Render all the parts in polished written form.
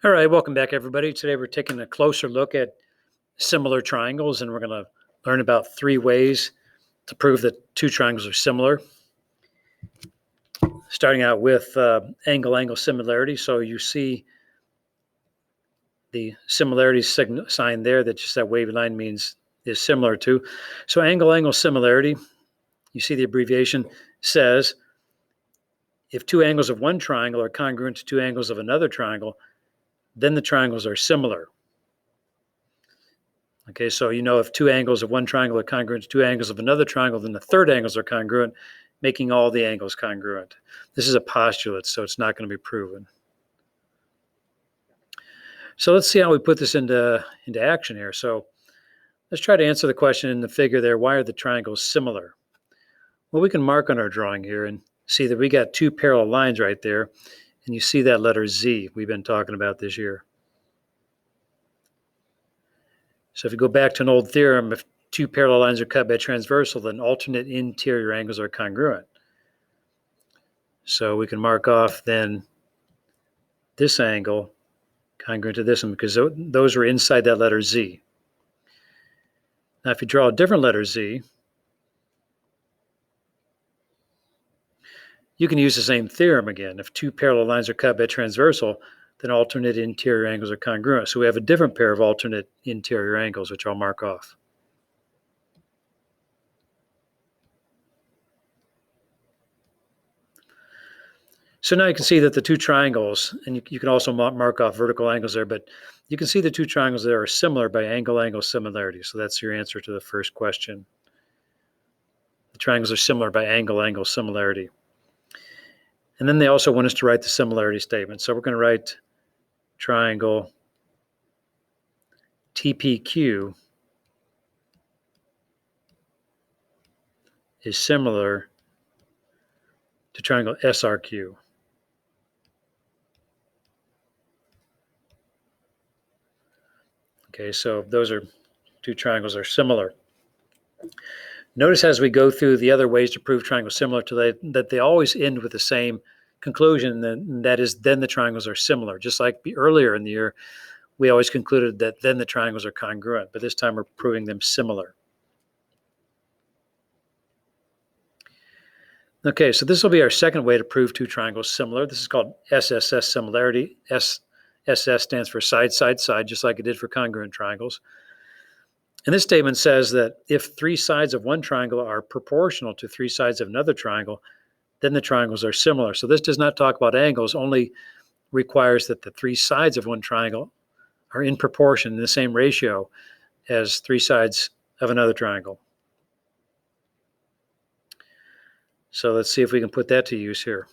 All right, welcome back, everybody. Today we're taking a closer look at similar triangles, and we're going to learn about 3 ways to prove that 2 triangles are similar. Starting out with angle-angle similarity. So you see the similarity sign there that just that wavy line means is similar to. So angle-angle similarity, you see the abbreviation says if 2 angles of one triangle are congruent to 2 angles of another triangle, then the triangles are similar. Okay, so you know if 2 angles of one triangle are congruent to 2 angles of another triangle, then the third angles are congruent, making all the angles congruent. This is a postulate, so it's not going to be proven. So let's see how we put this into action here. So let's try to answer the question in the figure there, why are the triangles similar? Well, we can mark on our drawing here and see that we got 2 parallel lines right there, and you see that letter Z we've been talking about this year. So if you go back to an old theorem, if 2 parallel lines are cut by transversal, then alternate interior angles are congruent. So we can mark off then this angle congruent to this one because those were inside that letter Z. Now if you draw a different letter Z, you can use the same theorem again. If 2 parallel lines are cut by transversal, then alternate interior angles are congruent. So we have a different pair of alternate interior angles, which I'll mark off. So now you can see that the 2 triangles, and you can also mark off vertical angles there, but you can see the 2 triangles there are similar by angle-angle similarity. So that's your answer to the first question. The triangles are similar by angle-angle similarity. And then they also want us to write the similarity statement. So we're going to write triangle TPQ is similar to triangle SRQ. Okay, so those are 2 triangles are similar. Notice as we go through the other ways to prove triangles similar to that they always end with the same conclusion, and that is then the triangles are similar. Just like earlier in the year, we always concluded that then the triangles are congruent, but this time we're proving them similar. Okay, so this will be our second way to prove 2 triangles similar. This is called SSS similarity. SSS stands for side, side, side, just like it did for congruent triangles. And this statement says that if 3 sides of one triangle are proportional to 3 sides of another triangle, then the triangles are similar. So this does not talk about angles, only requires that the 3 sides of one triangle are in proportion, in the same ratio as 3 sides of another triangle. So let's see if we can put that to use here.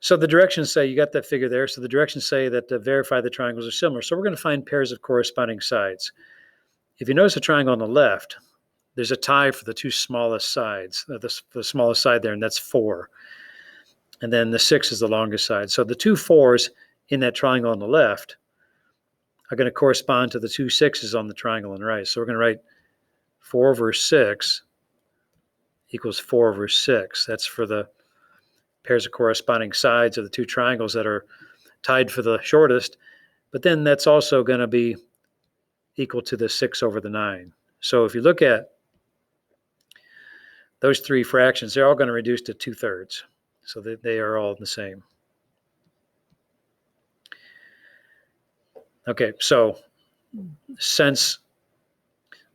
So the directions say, you got that figure there, so the directions say that to verify the triangles are similar. So we're going to find pairs of corresponding sides. If you notice the triangle on the left, there's a tie for the 2 smallest sides, the smallest side there, and that's 4. And then the 6 is the longest side. So the 2 4s in that triangle on the left are going to correspond to the 2 6s on the triangle on the right. So we're going to write 4 over 6 equals 4 over 6. That's for the pairs of corresponding sides of the 2 triangles that are tied for the shortest. But then that's also going to be equal to the 6 over the 9. So if you look at those 3 fractions, they're all going to reduce to 2/3. So they are all the same. Okay, so since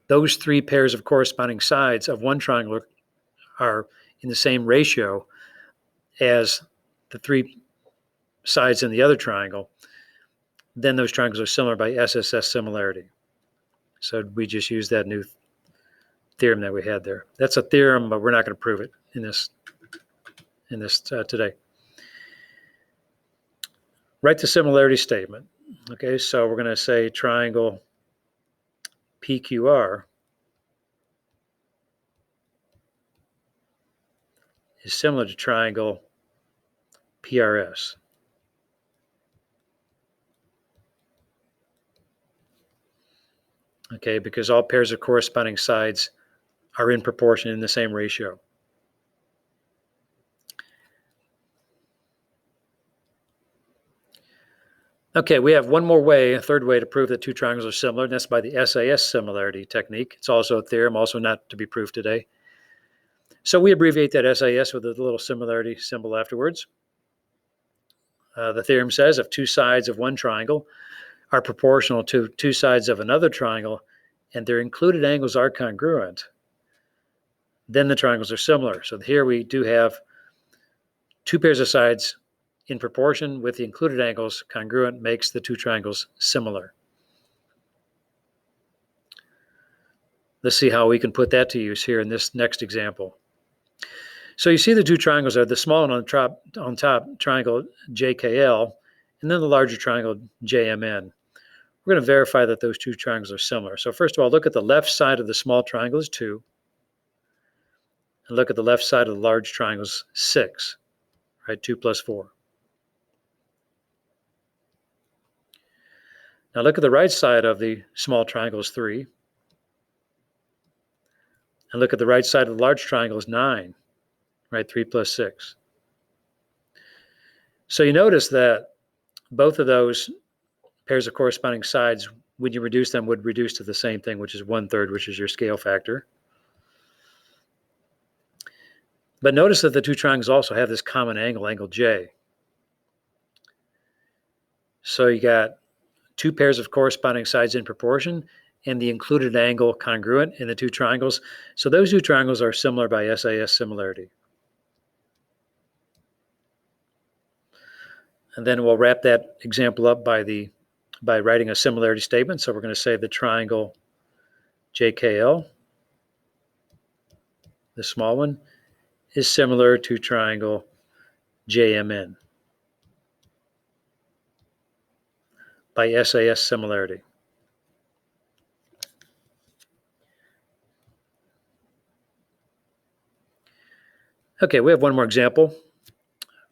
those 3 pairs of corresponding sides of one triangle are in the same ratio as the 3 sides in the other triangle, then those triangles are similar by SSS similarity. So we just use that new theorem that we had there. That's a theorem, but we're not going to prove it in this today. Write the similarity statement. Okay, so we're going to say triangle PQR is similar to triangle PRS. Okay, because all pairs of corresponding sides are in proportion in the same ratio. Okay, we have one more way, a third way to prove that two triangles are similar, and that's by the SAS similarity technique. It's also a theorem, also not to be proved today. So we abbreviate that SAS with a little similarity symbol afterwards. The theorem says if two sides of one triangle are proportional to two sides of another triangle and their included angles are congruent, then the triangles are similar. So here we do have two pairs of sides in proportion with the included angles congruent makes the two triangles similar. Let's see how we can put that to use here in this next example. So you see the two triangles are the small one on top triangle JKL, and then the larger triangle JMN. We're going to verify that those two triangles are similar. So first of all, look at the left side of the small triangle is 2, and look at the left side of the large triangle is 6, right? 2 plus 4. Now look at the right side of the small triangle is 3, and look at the right side of the large triangle is 9, right? 3 plus 6. So you notice that both of those pairs of corresponding sides, when you reduce them, would reduce to the same thing, which is 1/3, which is your scale factor. But notice that the two triangles also have this common angle, angle J. So you got two pairs of corresponding sides in proportion and the included angle congruent in the two triangles. So those two triangles are similar by SAS similarity. And then we'll wrap that example up by writing a similarity statement. So we're going to say the triangle JKL, the small one, is similar to triangle JMN by SAS similarity. Okay, we have one more example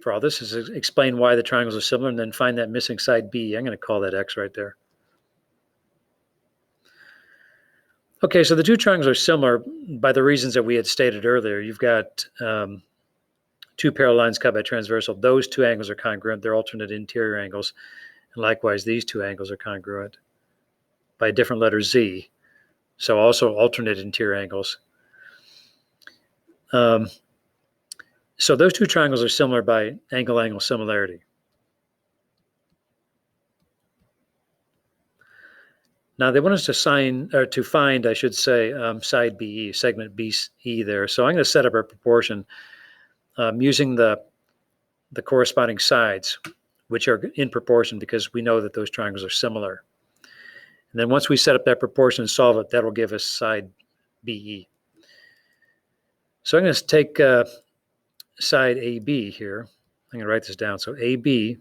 for all this. Is explain why the triangles are similar and then find that missing side B. I'm going to call that X right there. Okay, so the two triangles are similar by the reasons that we had stated earlier. You've got two parallel lines cut by transversal. Those two angles are congruent. They're alternate interior angles. And likewise, these two angles are congruent by a different letter Z. So also alternate interior angles. So those two triangles are similar by angle-angle similarity. Now they want us to find, I should say, side BE, segment BE there. So I'm going to set up our proportion using the corresponding sides, which are in proportion because we know that those triangles are similar. And then once we set up that proportion and solve it, that'll give us side BE. So I'm going to take side AB here. I'm going to write this down. So AB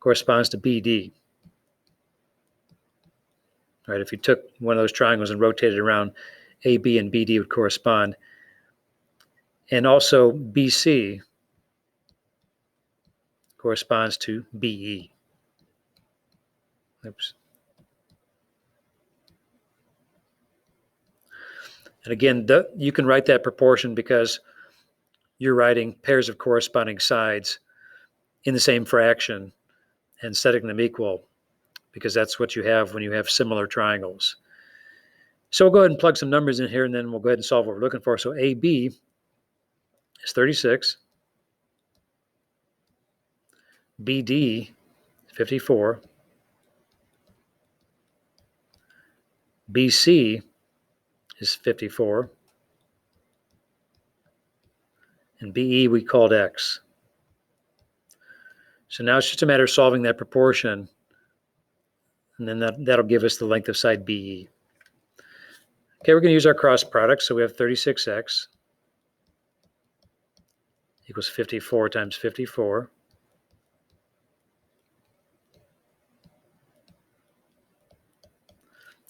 corresponds to BD. Right, if you took one of those triangles and rotated it around, AB and BD would correspond. And also BC corresponds to BE. Oops. And again, you can write that proportion because you're writing pairs of corresponding sides in the same fraction and setting them equal, because that's what you have when you have similar triangles. So we'll go ahead and plug some numbers in here, and then we'll go ahead and solve what we're looking for. So AB is 36. BD is 54. BC is 54. And BE we called X. So now it's just a matter of solving that proportion, and then that'll give us the length of side BE. Okay, we're going to use our cross product. So we have 36X equals 54 times 54.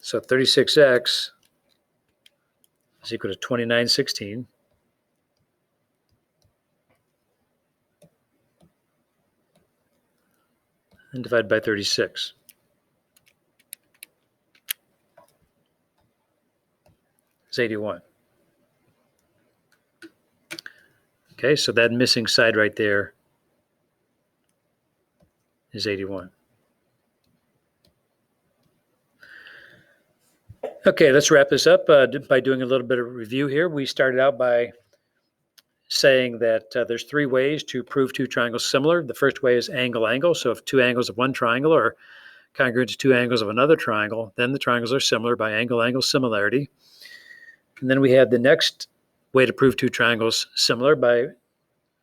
So 36X is equal to 2916. And divide by 36. It's 81. Okay, so that missing side right there is 81. Okay, let's wrap this up by doing a little bit of review here. We started out by saying that there's three ways to prove two triangles similar. The first way is angle-angle. So if two angles of one triangle are congruent to two angles of another triangle, then the triangles are similar by angle-angle similarity. And then we had the next way to prove two triangles similar by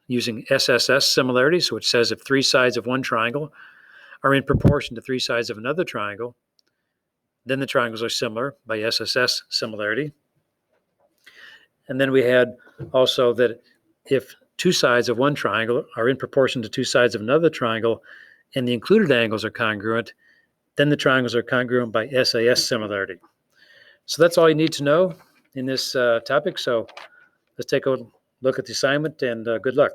using SSS similarity. So it says if three sides of one triangle are in proportion to three sides of another triangle, then the triangles are similar by SSS similarity. And then we had also that if two sides of one triangle are in proportion to two sides of another triangle and the included angles are congruent, then the triangles are congruent by SAS similarity. So that's all you need to know in this topic. So let's take a look at the assignment, and good luck.